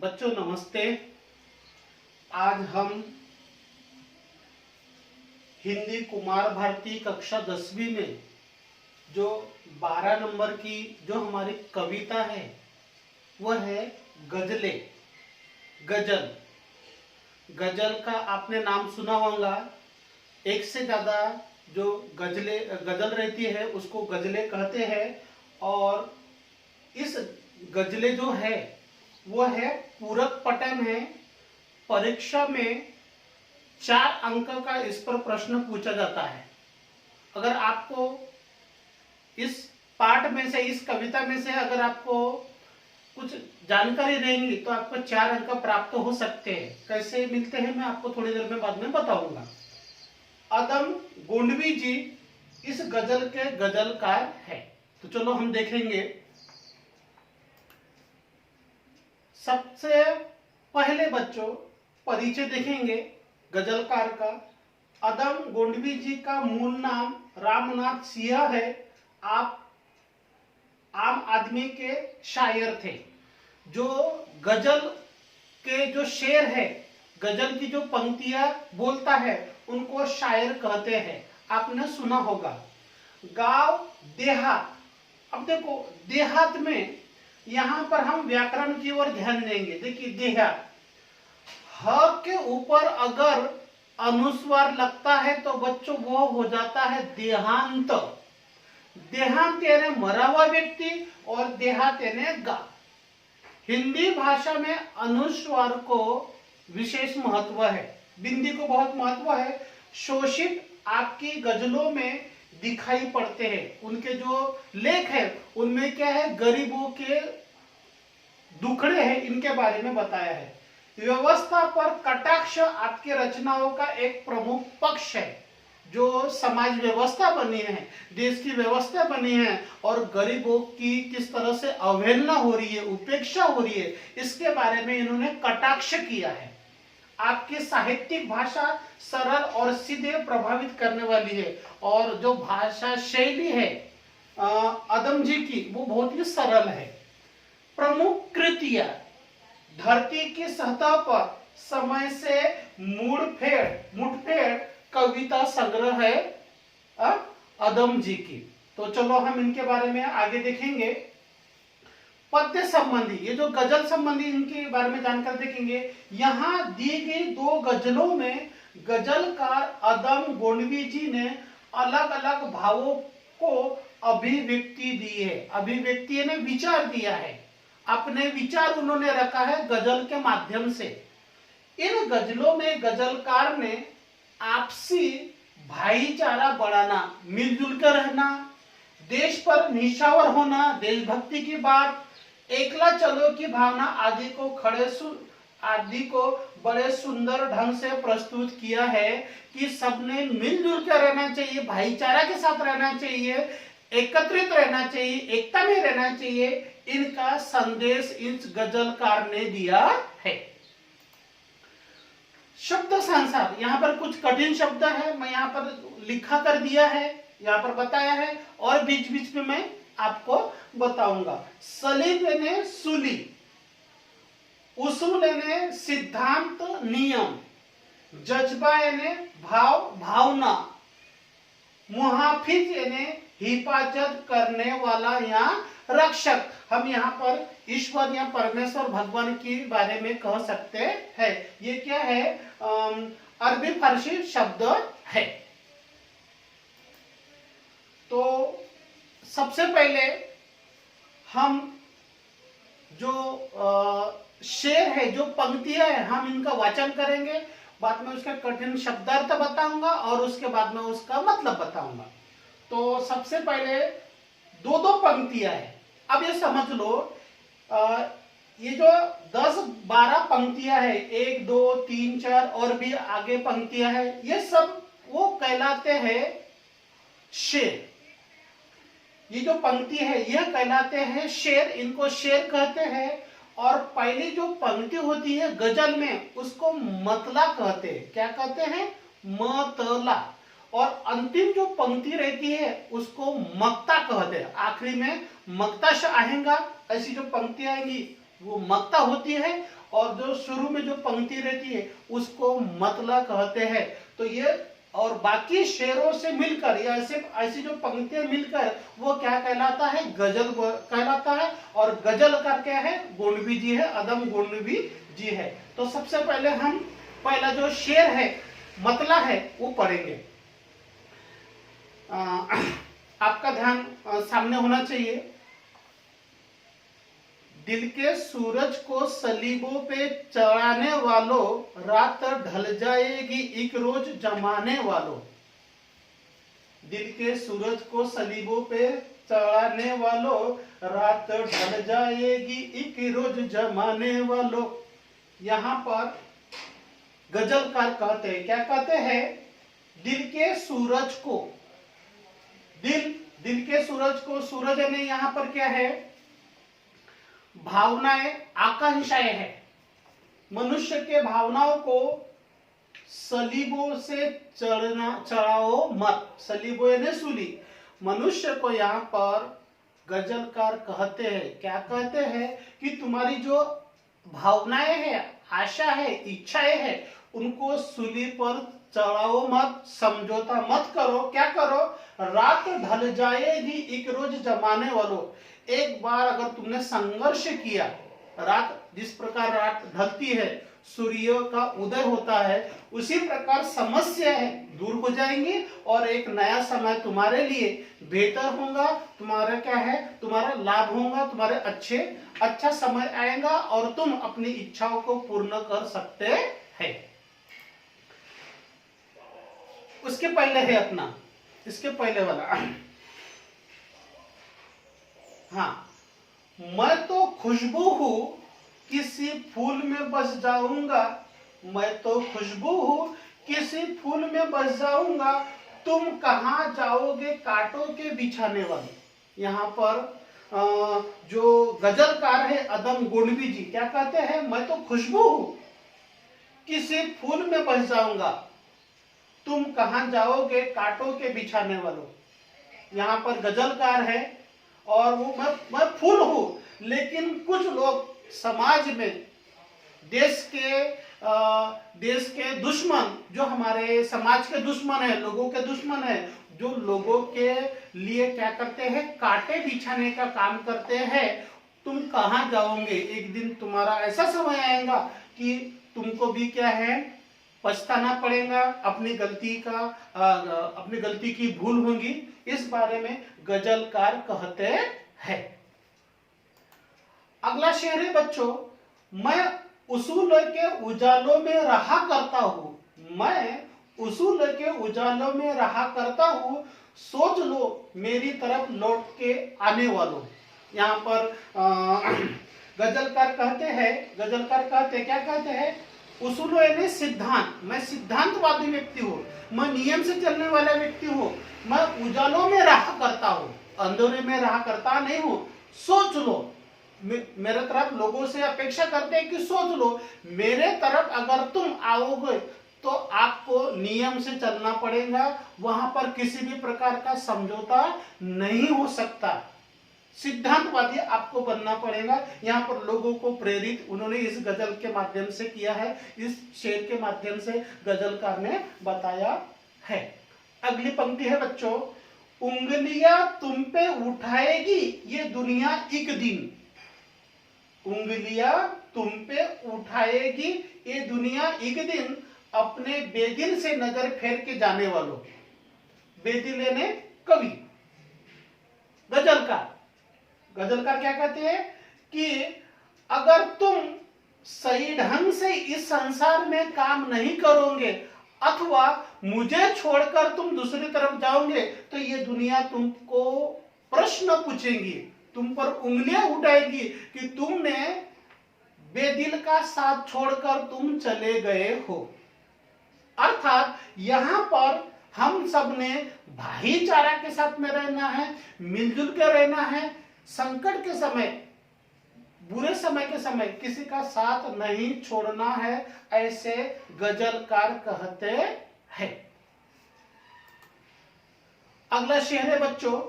बच्चों नमस्ते। आज हम हिंदी कुमार भारती कक्षा 10वीं में जो 12 नंबर की जो हमारी कविता है वह है गजले। गजल गजल का आपने नाम सुना होगा। एक से ज्यादा जो गजल रहती है उसको गजले कहते हैं। और इस गजले जो है वो है पूरक पठन है। परीक्षा में 4 अंक का इस पर प्रश्न पूछा जाता है। अगर आपको इस पाठ में से, इस कविता में से अगर आपको कुछ जानकारी रहेंगी तो आपको 4 अंक प्राप्त हो सकते हैं। कैसे मिलते हैं मैं आपको थोड़ी देर में बाद में बताऊंगा। अदम गोंडवी जी इस गजल के गजलकार है। तो चलो हम देखेंगे। सबसे पहले बच्चों परिचय देखेंगे गजलकार का। अदम गोंडवी जी का मूल नाम रामनाथ सिंह है। आप आम आदमी के शायर थे। जो गजल के जो शेर है, गजल की जो पंक्तियां बोलता है उनको शायर कहते हैं। आपने सुना होगा। गांव देहात। अब देखो देहात में यहां पर हम व्याकरण की ओर ध्यान देंगे। देखिए देहात, ह के ऊपर अगर अनुस्वार लगता है तो बच्चों वो हो जाता है देहांत। देहांत यानी मरा हुआ व्यक्ति और देहात यानी गांव। हिंदी भाषा में अनुस्वार को विशेष महत्व है। बिंदी को बहुत महत्व है। शोषित आपकी गजलों में दिखाई पड़ते हैं। उनके जो लेख है उनमें क्या है, गरीबों के दुखड़े हैं, इनके बारे में बताया है। व्यवस्था पर कटाक्ष आपकी रचनाओं का एक प्रमुख पक्ष है। जो समाज व्यवस्था बनी है, देश की व्यवस्था बनी है और गरीबों की किस तरह से अवहेलना हो रही है, उपेक्षा हो रही है, इसके बारे में इन्होंने कटाक्ष किया है। आपकी साहित्यिक भाषा सरल और सीधे प्रभावित करने वाली है। और जो भाषा शैली है अदम जी की वो बहुत ही सरल है। प्रमुख कृतियां धरती की सतह पर समय से मुठभेड़ कविता संग्रह है अदम जी की। तो चलो हम इनके बारे में आगे देखेंगे। पद्य संबंधी, ये जो गजल संबंधी इनके बारे में जानकारी देखेंगे। यहाँ दी गई 2 गजलों में गजलकार अदम गोंडवी जी ने अलग अलग भावों को अभिव्यक्ति दी है। अभिव्यक्ति ने विचार दिया है, अपने विचार उन्होंने रखा है गजल के माध्यम से। इन गजलों में गजलकार ने आपसी भाईचारा बढ़ाना, मिलजुल कर रहना, देश पर निशावर होना, देशभक्ति की बात, एकला चलो की भावना आदि को बड़े सुंदर ढंग से प्रस्तुत किया है कि सबने मिलजुल कर रहना चाहिए, भाईचारा के साथ रहना चाहिए, एकत्रित रहना चाहिए, एकता में रहना चाहिए। इनका संदेश इस गजलकार ने दिया है। शब्द संसार, यहाँ पर कुछ कठिन शब्द है, मैं यहाँ पर लिखा कर दिया है, यहाँ पर बताया है और बीच बीच में मैं आपको बताऊंगा। सलीब यानी सूली, उसूल यानी सिद्धांत नियम, जज्बा यानी भावना, मुहाफिज यानी हिफाजत करने वाला या रक्षक। हम यहाँ पर ईश्वर या परमेश्वर भगवान के बारे में कह सकते हैं। ये क्या है, अरबी फारसी शब्द है। तो सबसे पहले हम जो शेर है, जो पंक्तियां है, हम इनका वाचन करेंगे। बाद में उसका कठिन शब्दार्थ बताऊंगा और उसके बाद में उसका मतलब बताऊंगा। तो सबसे पहले 2 पंक्तियां है। अब ये समझ लो, ये जो 10-12 पंक्तियां है, 1 2 3 4 और भी आगे पंक्तियां है, ये सब वो कहलाते हैं शेर। ये जो पंक्ति है यह कहलाते हैं शेर, इनको शेर कहते हैं। और पहली जो पंक्ति होती है गजल में उसको मतला कहते हैं। क्या कहते हैं? मतला। और अंतिम जो पंक्ति रहती है उसको मक्ता कहते हैं। आखिरी में मक्ता आएगा, ऐसी जो पंक्ति आएंगी वो मक्ता होती है, और जो शुरू में जो पंक्ति रहती है उसको मतला कहते हैं। तो ये और बाकी शेरों से मिलकर या ऐसे ऐसी जो पंक्तियां मिलकर वो क्या कहलाता है, गजल कहलाता है। और गजल का क्या है, गोंडवी जी है, अदम गोंडवी जी है। तो सबसे पहले हम पहला जो शेर है मतला है वो पढ़ेंगे। आपका ध्यान सामने होना चाहिए। दिल के सूरज को सलीबों पे चढ़ाने वालों, रात ढल जाएगी एक रोज जमाने वालों। दिल के सूरज को सलीबों पे चढ़ाने वालों, रात ढल जाएगी एक रोज जमाने वालों। यहाँ पर गजलकार कहते हैं, क्या कहते हैं, दिल के सूरज को, दिल के सूरज को, सूरज यानी यहाँ पर क्या है, भावनाएं, आकांक्षाएं है। मनुष्य के भावनाओं को सलीबों से चढ़ाओ मत। सलीबों यानी सूली। मनुष्य को यहाँ पर गजलकार कहते हैं, क्या कहते हैं कि तुम्हारी जो भावनाएं है, आशा है, इच्छाएं है, उनको सूली पर चढ़ाओ मत, समझौता मत करो। क्या करो, रात ढल जाएगी एक रोज जमाने वालों। एक बार अगर तुमने संघर्ष किया, रात जिस प्रकार रात ढलती है, सूर्य का उदय होता है, उसी प्रकार समस्याएं दूर हो जाएंगी और एक नया समय तुम्हारे लिए बेहतर होगा। तुम्हारा क्या है, तुम्हारा लाभ होगा, तुम्हारे अच्छा समय आएगा और तुम अपनी इच्छाओं को पूर्ण कर सकते हैं। उसके पहले है अपना, इसके पहले वाला, हाँ, मैं तो खुशबू हूं किसी फूल में बस जाऊंगा। मैं तो खुशबू हूं किसी फूल में बस जाऊंगा, तुम कहां जाओगे कांटों के बिछाने वाले। यहाँ पर जो गजलकार है अदम गोंडवी जी क्या कहते हैं, मैं तो खुशबू हूं किसी फूल में बस जाऊंगा, तुम कहां जाओगे कांटों के बिछाने वालों। यहाँ पर गजलकार है और वो मैं फूल हूं, लेकिन कुछ लोग समाज में देश के दुश्मन, जो हमारे समाज के दुश्मन है, लोगों के दुश्मन है, जो लोगों के लिए क्या करते हैं, कांटे बिछाने का काम करते हैं। तुम कहां जाओगे, एक दिन तुम्हारा ऐसा समय आएगा कि तुमको भी क्या है, पछताना पड़ेगा, अपनी गलती की भूल होगी। इस बारे में गजलकार कहते हैं। अगला शेर है बच्चों, मैं उसूल के उजालों में रहा करता हूं। मैं उसूल के उजालों में रहा करता हूं, सोच लो मेरी तरफ लौट के आने वालों। यहाँ पर गजलकार कहते क्या कहते हैं, उसूल यानी सिद्धांत। मैं सिद्धांतवादी व्यक्ति हूँ, मैं नियम से चलने वाला व्यक्ति हूँ। मैं उजालों में रहा करता हूँ, अंधेरे में रहा करता नहीं हूँ। सोच लो, मेरे तरफ लोगों से अपेक्षा करते हैं कि सोच लो, मेरे तरफ अगर तुम आओगे तो आपको नियम से चलना पड़ेगा, वहां पर किसी भी प्रकार का समझौता नहीं हो सकता। सिद्धांतवादी आपको बनना पड़ेगा। यहाँ पर लोगों को प्रेरित उन्होंने इस गजल के माध्यम से किया है, इस शेर के माध्यम से गजलकार ने बताया है। अगली पंक्ति है बच्चों, उंगलियां तुम पे उठाएगी ये दुनिया एक दिन। उंगलियां तुम पे उठाएगी ये दुनिया एक दिन, अपने बेदिल से नजर फेर के जाने वालों। बेदिल ने कवि, गजलकार क्या कहते हैं कि अगर तुम सही ढंग से इस संसार में काम नहीं करोगे अथवा मुझे छोड़कर तुम दूसरी तरफ जाओगे तो ये दुनिया तुमको प्रश्न पूछेंगी, तुम पर उंगलियां उठाएगी कि तुमने बेदिल का साथ छोड़कर तुम चले गए हो। अर्थात यहाँ पर हम सब ने भाईचारा के साथ में रहना है, मिलजुल के रहना है। संकट के समय, बुरे समय के समय किसी का साथ नहीं छोड़ना है, ऐसे गजलकार कहते हैं। अगला शेर है बच्चों,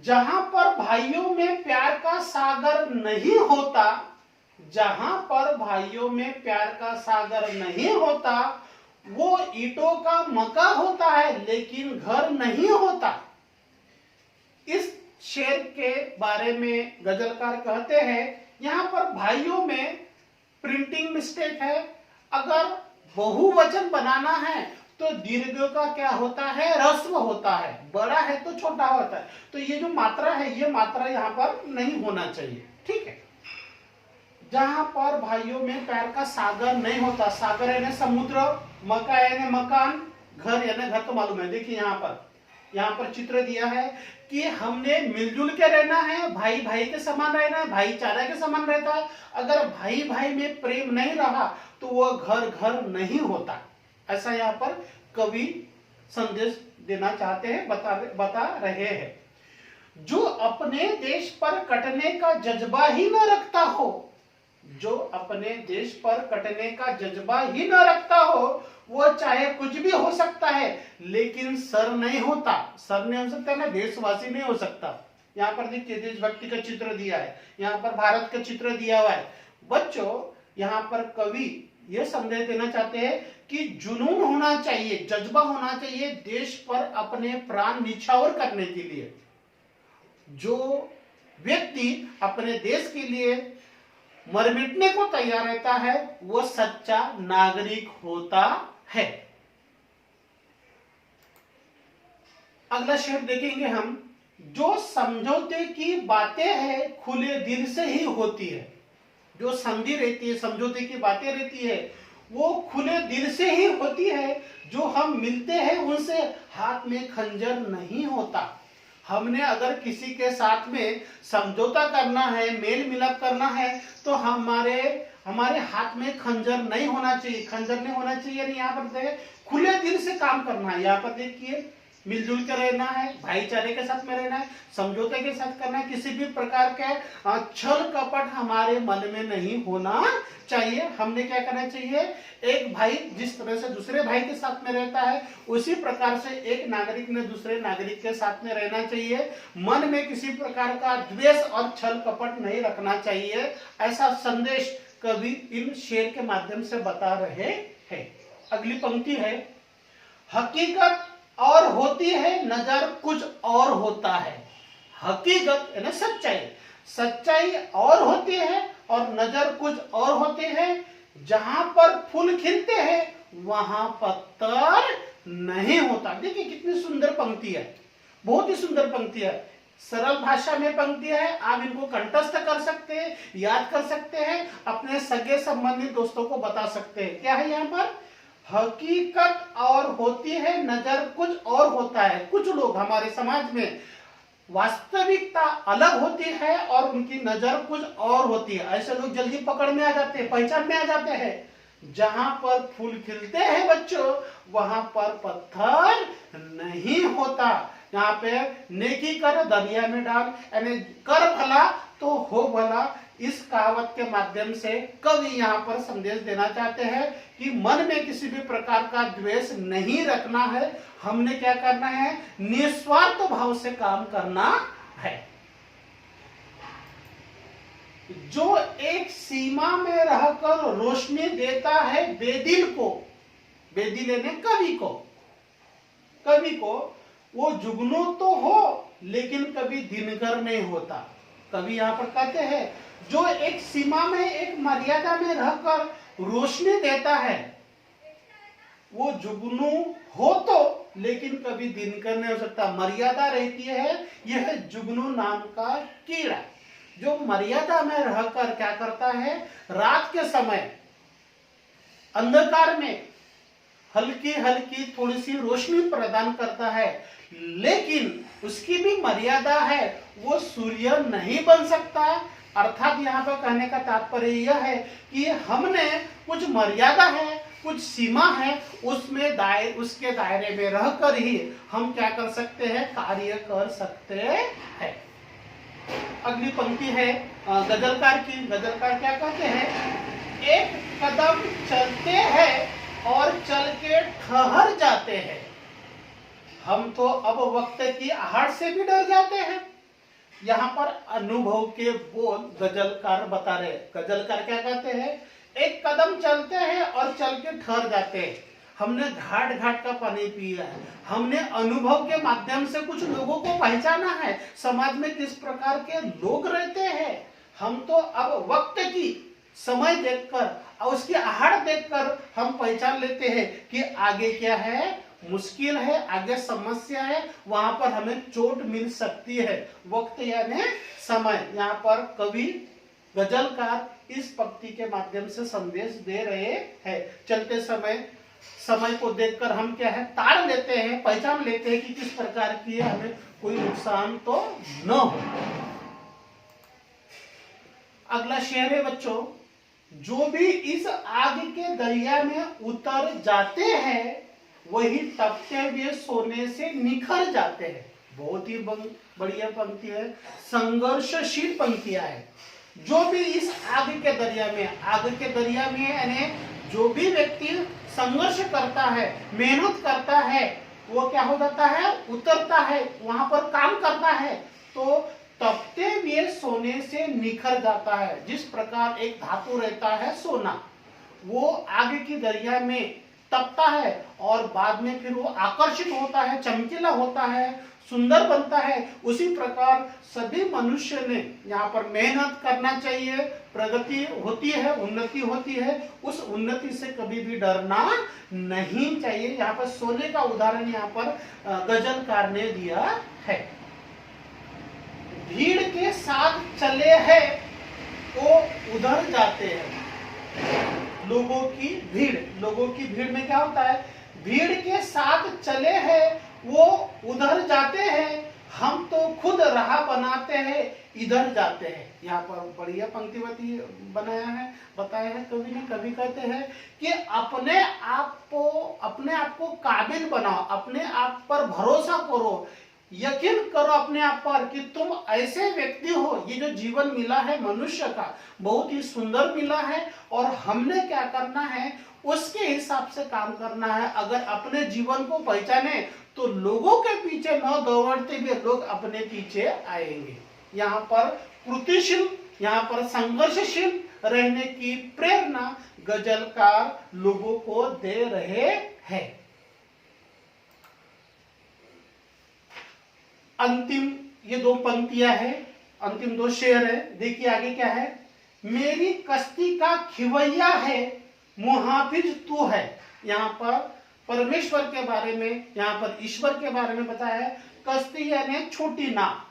जहां पर भाइयों में प्यार का सागर नहीं होता जहां पर भाइयों में प्यार का सागर नहीं होता वो ईंटों का मका होता है, लेकिन घर नहीं होता। इस शेर के बारे में गजलकार कहते हैं यहाँ पर भाइयों में प्रिंटिंग मिस्टेक है। अगर बहुवचन बनाना है तो दीर्घ का क्या होता है, ह्रस्व होता है, बड़ा है तो छोटा होता है। तो ये जो मात्रा है ये मात्रा यहाँ पर नहीं होना चाहिए, ठीक है। जहां पर भाइयों में प्यार का सागर नहीं होता, सागर यानी समुद्र, मका यानी मकान, घर यानी घर तो मालूम है। देखिए यहाँ पर चित्र दिया है कि हमने मिलजुल के रहना है, भाई भाई के समान रहना है, भाईचारा के समान रहता है। अगर भाई भाई में प्रेम नहीं रहा तो वह घर घर नहीं होता। ऐसा यहाँ पर कवि संदेश देना चाहते हैं, बता रहे हैं। जो अपने देश पर कटने का जज्बा ही न रखता हो, जो अपने देश पर कटने का जज्बा ही न रखता हो, वो चाहे कुछ भी हो सकता है लेकिन सर नहीं होता। सर नहीं हो सकता ना, देशवासी नहीं हो सकता। यहाँ पर देखिए देशभक्ति का चित्र दिया है, यहाँ पर भारत का चित्र दिया हुआ है। बच्चों यहाँ पर कवि ये संदेश देना चाहते हैं कि जुनून होना चाहिए, जज्बा होना चाहिए देश पर अपने प्राण निछावर करने के लिए। जो व्यक्ति अपने देश के लिए मर मिटने को तैयार रहता है वो सच्चा नागरिक होता है। अगला शेर देखेंगे हम। जो समझौते की बातें हैं खुले दिल से ही होती है। जो संधि रहती है, समझौते की बातें रहती है, वो खुले दिल से ही होती है। जो हम मिलते हैं उनसे हाथ में खंजर नहीं होता। हमने अगर किसी के साथ में समझौता करना है, मेल मिलाप करना है, तो हमारे हाथ में खंजर नहीं होना चाहिए। खंजर नहीं होना चाहिए, यहाँ पर देखिए खुले दिल से काम करना है। यहाँ पर देखिए मिलजुल के रहना है, भाईचारे के साथ में रहना है, समझौते के साथ करना है। किसी भी प्रकार के छल कपट हमारे मन में नहीं होना चाहिए। हमने क्या करना चाहिए, एक भाई जिस तरह से दूसरे भाई के साथ में रहता है उसी प्रकार से एक नागरिक ने दूसरे नागरिक के साथ में रहना चाहिए। मन में किसी प्रकार का द्वेष और छल कपट नहीं रखना चाहिए। ऐसा संदेश कवि इन शेर के माध्यम से बता रहे हैं। अगली पंक्ति है, हकीकत और होती है नजर कुछ और होता है। हकीकत यानी सच्चाई, सच्चाई और होती है और नजर कुछ और होते हैं। जहां पर फूल खिलते हैं वहां पत्थर नहीं होता। देखिए कितनी सुंदर पंक्ति है, बहुत ही सुंदर पंक्ति है। सरल भाषा में पंक्ति है, आप इनको कंठस्थ कर सकते हैं, याद कर सकते हैं, अपने सगे संबंधी दोस्तों को बता सकते हैं। क्या है यहाँ पर, हकीकत और होती है नजर कुछ और होता है। कुछ लोग हमारे समाज में वास्तविकता अलग होती है और उनकी नजर कुछ और होती है। ऐसे लोग जल्दी पकड़ में आ जाते हैं, पहचान में आ जाते हैं। जहां पर फूल खिलते हैं बच्चों वहां पर पत्थर नहीं होता। यहाँ पे नेकी कर दरिया में डाल, यानी कर भला तो हो भला। इस कहावत के माध्यम से कवि यहाँ पर संदेश देना चाहते हैं कि मन में किसी भी प्रकार का द्वेष नहीं रखना है। हमने क्या करना है, निस्वार्थ भाव से काम करना है। जो एक सीमा में रहकर रोशनी देता है बेदिल को, बेदिल यानी कवि को वो जुगनू तो हो लेकिन कभी दिनकर नहीं होता। कवि यहाँ पर कहते हैं जो एक सीमा में, एक मर्यादा में रहकर रोशनी देता है वो जुगनू हो तो लेकिन कभी दिनकर नहीं हो सकता। मर्यादा रहती है, यह जुगनू नाम का कीड़ा जो मर्यादा में रहकर क्या करता है, रात के समय अंधकार में हल्की हल्की थोड़ी सी रोशनी प्रदान करता है। लेकिन उसकी भी मर्यादा है, वो सूर्य नहीं बन सकता। अर्थात यहाँ पर कहने का तात्पर्य यह है कि हमने कुछ मर्यादा है, कुछ सीमा है, उसके दायरे में रहकर ही हम क्या कर सकते हैं, कार्य कर सकते हैं। अगली पंक्ति है गजलकार की। गजलकार क्या कहते हैं, एक कदम चलते हैं और चल के ठहर जाते हैं। हम तो अब वक्त की आहट से भी डर जाते हैं। यहाँ पर अनुभव के बोल गजलकार बता रहे। गजलकार क्या कहते हैं, एक कदम चलते हैं और चल के ठहर जाते हैं। हमने घाट घाट का पानी पिया है, हमने अनुभव के माध्यम से कुछ लोगों को पहचाना है, समाज में किस प्रकार के लोग रहते हैं। हम तो अब वक्त की समय देखकर और उसकी आहट देखकर हम पहचान लेते हैं कि आगे क्या है, मुश्किल है, आगे समस्या है, वहां पर हमें चोट मिल सकती है। वक्त यानी समय। यहाँ पर कवि गजलकार इस पंक्ति के माध्यम से संदेश दे रहे हैं। चलते समय को देखकर हम क्या है, ताड़ लेते हैं, पहचान लेते हैं कि किस प्रकार की है, हमें कोई नुकसान तो न हो। अगला शेर है बच्चों, जो भी इस आग के दरिया में उतर जाते हैं वही तपते हुए सोने से निखर जाते हैं। बहुत ही बढ़िया पंक्ति है, संघर्षशील पंक्तियां है। जो भी इस आग के दरिया में, आग के दरिया में यानी जो भी व्यक्ति संघर्ष करता है, मेहनत करता है, वो क्या हो जाता है, उतरता है, वहां पर काम करता है तो तपते हुए सोने से निखर जाता है। जिस प्रकार एक धातु रहता है सोना, वो आग की दरिया में तपता है और बाद में फिर वो आकर्षित होता है, चमकीला होता है, सुंदर बनता है। उसी प्रकार सभी मनुष्य ने यहाँ पर मेहनत करना चाहिए, प्रगति होती है, उन्नति होती है, उस उन्नति से कभी भी डरना नहीं चाहिए। यहाँ पर सोने का उदाहरण यहाँ पर गजलकार ने दिया है। भीड़ के साथ चले हैं वो उधर जाते हैं। लोगों की भीड़ में क्या होता है, भीड़ के साथ चले हैं वो उधर जाते हैं, हम तो खुद राह बनाते हैं इधर जाते हैं। यहाँ पर बढ़िया पंक्ति बनाया है, बताया है कवि ने। कवि कहते हैं कि अपने आप को काबिल बनाओ, अपने आप पर भरोसा करो, यकीन करो अपने आप पर कि तुम ऐसे व्यक्ति हो। ये जो जीवन मिला है मनुष्य का बहुत ही सुंदर मिला है और हमने क्या करना है उसके हिसाब से काम करना है। अगर अपने जीवन को पहचाने तो लोगों के पीछे न दौड़ते हुए लोग अपने पीछे आएंगे। यहाँ पर कृतिशील, यहाँ पर संघर्षशील रहने की प्रेरणा गजलकार लोगों को दे रहे हैं। अंतिम ये दो पंक्तियां हैं, अंतिम दो शेर है। देखिए आगे क्या है, मेरी कश्ती का खिवैया है मुहाफिज तू है। यहाँ पर परमेश्वर के बारे में, यहाँ पर ईश्वर के बारे में बताया है। कश्ती यानी छोटी नाव,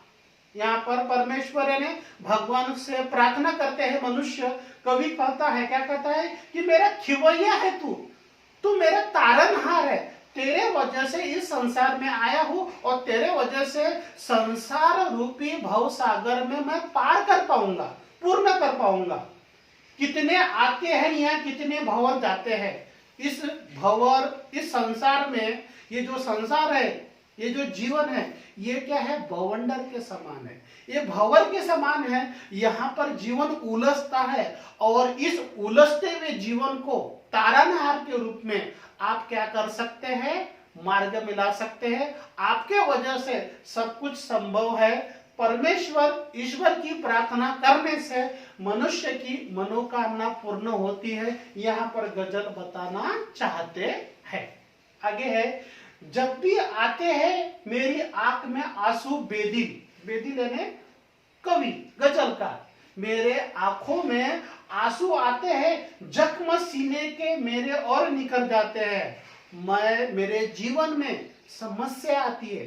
यहाँ पर परमेश्वर यानी भगवान से प्रार्थना करते हैं मनुष्य। कवि कहता है, क्या कहता है कि मेरा खिवैया है तू मेरा तारनहार है, तेरे वजह से इस संसार में आया हूं और तेरे वजह से संसार रूपी भव सागर में मैं पार कर पाऊंगा, पूर्ण कर पाऊंगा। कितने आते हैं यहाँ, कितने भंवर जाते हैं। इस भंवर, इस संसार में, ये जो संसार है, ये जो जीवन है, ये क्या है, बवंडर के समान है, ये भंवर के समान है। यहाँ पर जीवन उलझता है और इस उलझते हुए जीवन को तारनहार के रूप में आप क्या कर सकते हैं, मार्ग मिला सकते हैं। आपके वजह से सब कुछ संभव है। परमेश्वर ईश्वर की प्रार्थना करने से मनुष्य की मनोकामना पूर्ण होती है, यहाँ पर गजल बताना चाहते हैं। आगे है, जब भी आते हैं मेरी आंख में आंसू बेदिल यानी कवि गजलकार, मेरे आंखों में आंसू आते हैं, जख्म सीने के मेरे और निकल जाते हैं। मेरे जीवन में समस्या आती है,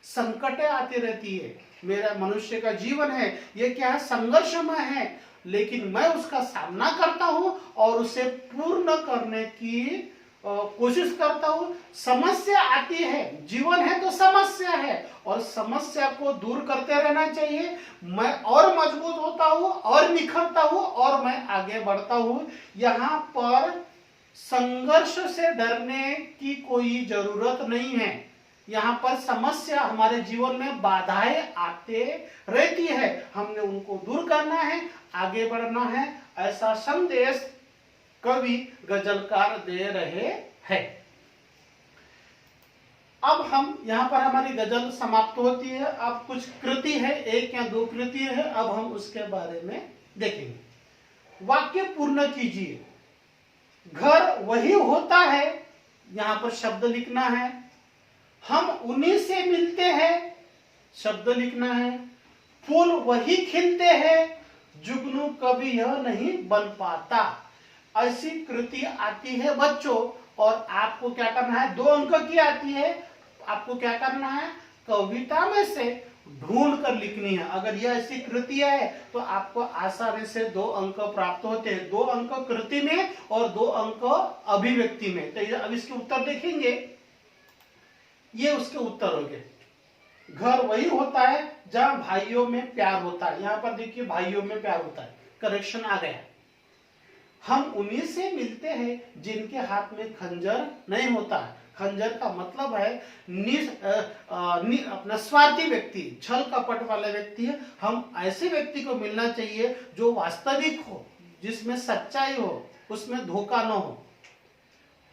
संकटें आती रहती है। मेरा मनुष्य का जीवन है, ये क्या है, संघर्षमय है, लेकिन मैं उसका सामना करता हूं और उसे पूर्ण करने की कोशिश करता हूं। समस्या आती है, जीवन है तो समस्या है और समस्या को दूर करते रहना चाहिए। मैं और मजबूत होता हूं और निखरता हूं और मैं आगे बढ़ता हूं। यहाँ पर संघर्ष से डरने की कोई जरूरत नहीं है। यहाँ पर समस्या, हमारे जीवन में बाधाएं आते रहती है, हमने उनको दूर करना है, आगे बढ़ना है। ऐसा संदेश कवि गजलकार दे रहे हैं। अब हम यहाँ पर हमारी गजल समाप्त होती है। अब कुछ कृति है, 1 या 2 कृति है, अब हम उसके बारे में देखेंगे। वाक्य पूर्ण कीजिए। घर वही होता है, यहां पर शब्द लिखना है। हम उन्हीं से मिलते हैं, शब्द लिखना है। फूल वही खिलते हैं, जुगनू कभी यह नहीं बन पाता। ऐसी कृति आती है बच्चों, और आपको क्या करना है, 2 अंक की आती है। आपको क्या करना है, कविता में से ढूंढ कर लिखनी है। अगर यह ऐसी कृतियां है तो आपको आसानी से 2 अंक प्राप्त होते हैं। 2 अंक कृति में और 2 अंक अभिव्यक्ति में। तो अब इसके उत्तर देखेंगे, ये उसके उत्तर हो गए। घर वही होता है जहां भाइयों में प्यार होता है। यहां पर देखिए भाइयों में प्यार होता है, करेक्शन आ गया। हम उन्हीं से मिलते हैं जिनके हाथ में खंजर नहीं होता है। खंजर का मतलब है अपना स्वार्थी व्यक्ति, छल कपट वाला व्यक्ति है। हम ऐसे व्यक्ति को मिलना चाहिए जो वास्तविक हो, जिसमें सच्चाई हो, उसमें धोखा न हो।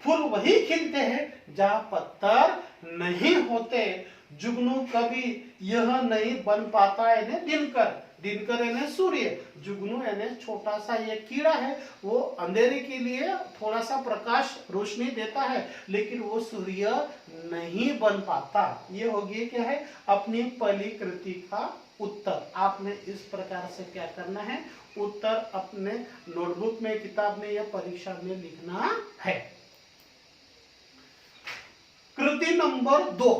फूल वही खिलते हैं जहां पत्थर नहीं होते, जुगनू कभी यह नहीं बन पाता। यानी दिनकर, दिनकर यानी सूर्य, जुगनू यानी छोटा सा ये कीड़ा है, वो अंधेरे के लिए थोड़ा सा प्रकाश रोशनी देता है, लेकिन वो सूर्य नहीं बन पाता। ये हो गया क्या है, अपनी पहली कृति का उत्तर। आपने इस प्रकार से क्या करना है, उत्तर अपने नोटबुक में, किताब में या परीक्षा में लिखना है। कृति नंबर 2,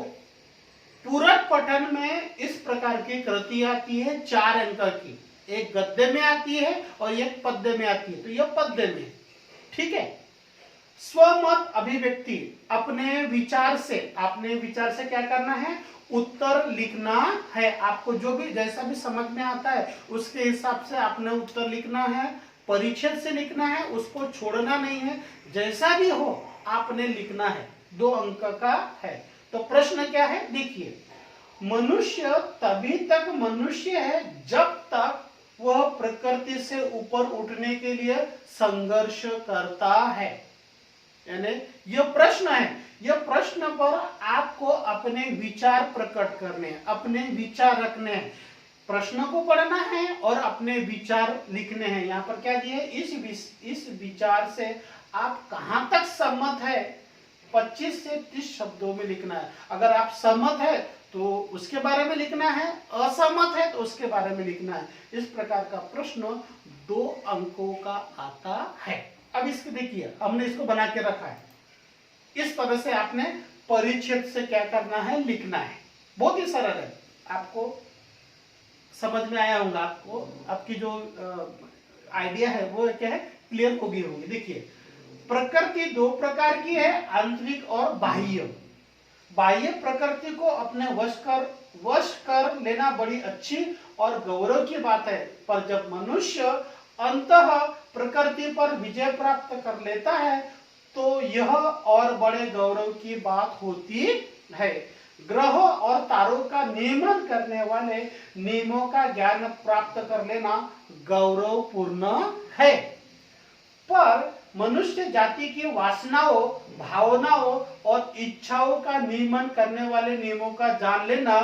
पूरक पठन में इस प्रकार की कृति आती है 4 अंक की। एक गद्य में आती है और एक पद्य में आती है। तो यह पद्य में, ठीक है। स्वमत अभिव्यक्ति, अपने विचार से, अपने विचार से क्या करना है, उत्तर लिखना है। आपको जो भी जैसा भी समझ में आता है उसके हिसाब से आपने उत्तर लिखना है। परिच्छेद से लिखना है, उसको छोड़ना नहीं है। जैसा भी हो आपने लिखना है। 2 अंक का है। तो प्रश्न क्या है, देखिए, मनुष्य तभी तक मनुष्य है जब तक वह प्रकृति से ऊपर उठने के लिए संघर्ष करता है। यानी यह प्रश्न है, यह प्रश्न पर आपको अपने विचार प्रकट करने हैं, अपने विचार रखने हैं। प्रश्न को पढ़ना है और अपने विचार लिखने हैं। यहाँ पर क्या दिए, इस विचार से आप कहां तक सम्मत है, 25 से 30 शब्दों में लिखना है। अगर आप सहमत है तो उसके बारे में लिखना है, असहमत है तो उसके बारे में लिखना है। इस प्रकार का प्रश्न 2 अंकों का आता है। अब इसको देखिए, हमने इसको बना के रखा है। इस तरह से आपने परिच्छेद से क्या करना है, लिखना है। बहुत ही सरल है, आपको समझ में आया होगा। आपको आपकी जो आइडिया है वो क्या है, क्लियर होगी होगी। देखिए, प्रकृति 2 प्रकार की है, आंतरिक और बाह्य। बाह्य प्रकृति को अपने वश कर लेना बड़ी अच्छी और गौरव की बात है। पर जब मनुष्य अंतः प्रकृति पर विजय प्राप्त कर लेता है तो यह और बड़े गौरव की बात होती है। ग्रहों और तारों का नियमन करने वाले नियमों का ज्ञान प्राप्त कर लेना गौरवपूर्ण है। पर मनुष्य जाति की वासनाओं, भावनाओं और इच्छाओं का नियमन करने वाले नियमों का जान लेना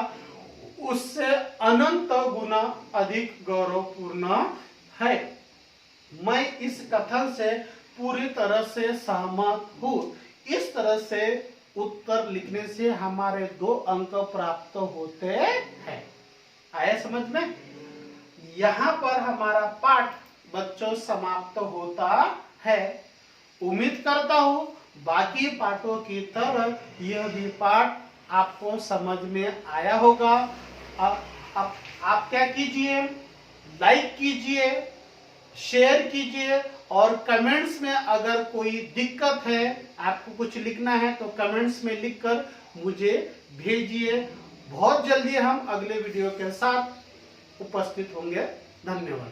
उससे अनंत गुना अधिक गौरवपूर्ण है। मैं इस कथन से पूरी तरह से सहमत हूं। इस तरह से उत्तर लिखने से हमारे 2 अंक प्राप्त होते हैं। आया समझ में? यहाँ पर हमारा पाठ बच्चों समाप्त होता है। उम्मीद करता हूं बाकी पाठों की तरह यह भी पाठ आपको समझ में आया होगा। आप क्या कीजिए, लाइक कीजिए, शेयर कीजिए और कमेंट्स में अगर कोई दिक्कत है, आपको कुछ लिखना है तो कमेंट्स में लिखकर मुझे भेजिए। बहुत जल्दी हम अगले वीडियो के साथ उपस्थित होंगे। धन्यवाद।